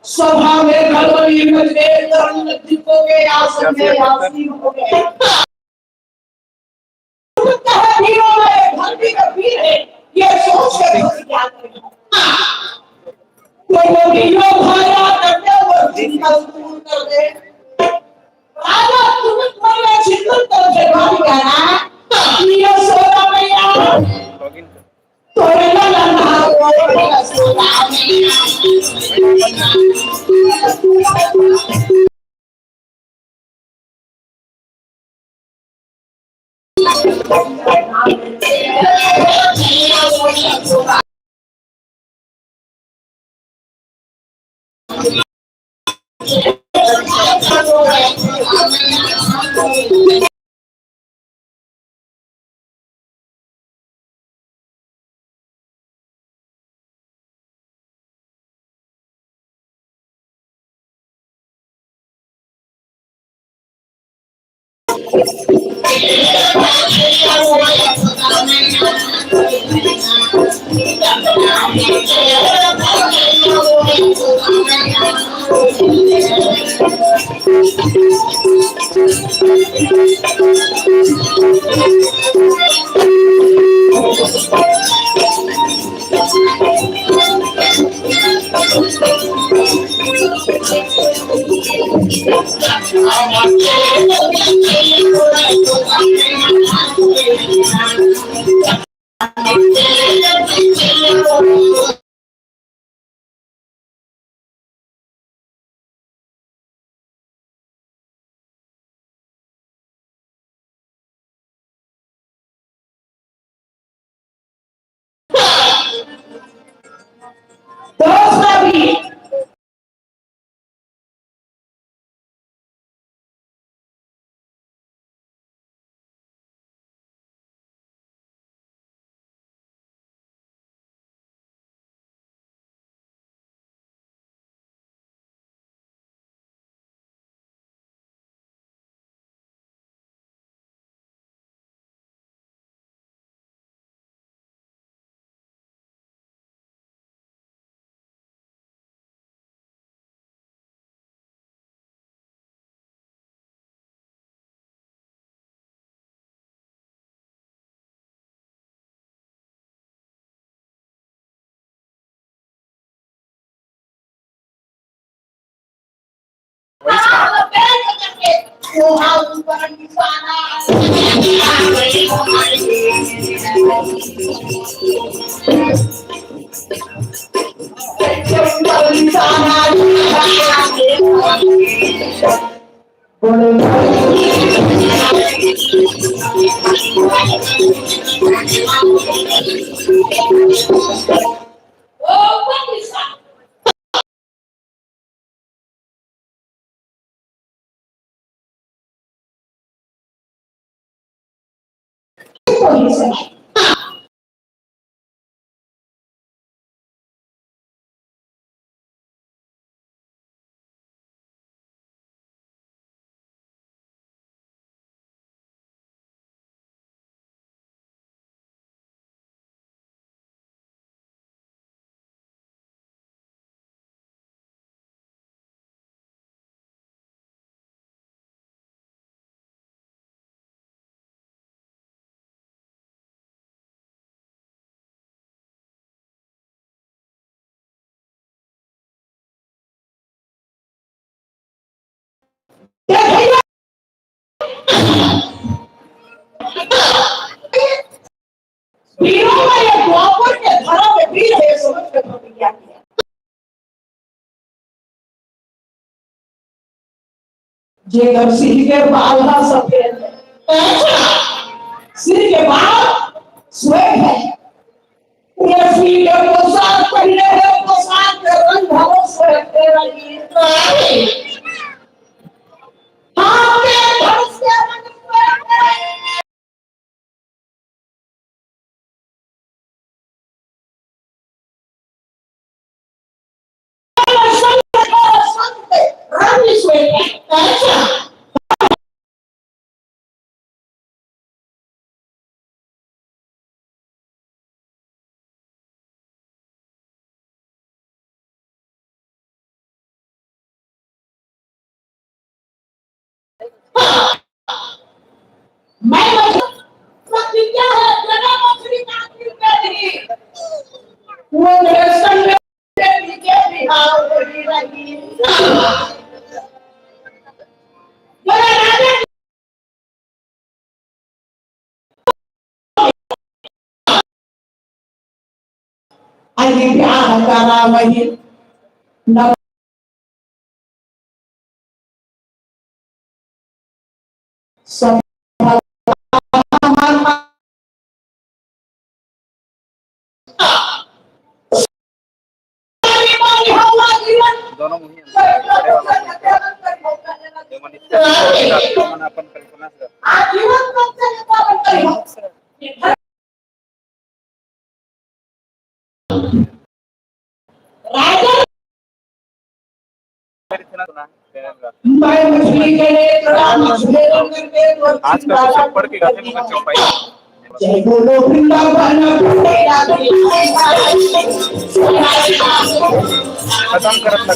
सभा में खलबली मचे, धर्म दीपोगे आसन में आसीन हो गए। वीरों में धरती का वीर है, ये सोच के क्या करें। कोई लोग योग भाया करते वो चिंता दूर कर दे। राजा तुम्हें कोई चिंता कर दे भाई कहना, ये सोना मैया तो ये लंबा वो सोना वीरों में ये द्वापर के धरा में वीर है समझ में प्रतिज्ञा किया। जेकर सिर के बाल ना सफेद है, सिर के बाल श्वेत है, ये सिर के पोशाक पहने है, पोशाक के रंग हरो श्वेत है रंगी। हाँ के धनुष के रंग श्वेत है। रंग श्वेत है। मैं प्रतिज्ञा है जगह मछली काटने पे नहीं, वो मेरे संग में के बिहार होगी रही। मेरे राजा आगे बिहार करा वही न सब दोनों मुही बड़े वाला जो मन इच्छा अपन कल्पना से आजीवन कब से पालन करेगा राजा। इतना सुना है मैं मछली के लिए थोड़ा मछली करके आज का शिक्षक पढ़ के गए मगर चौपाई जय बोलो वृंदावन खत्म करत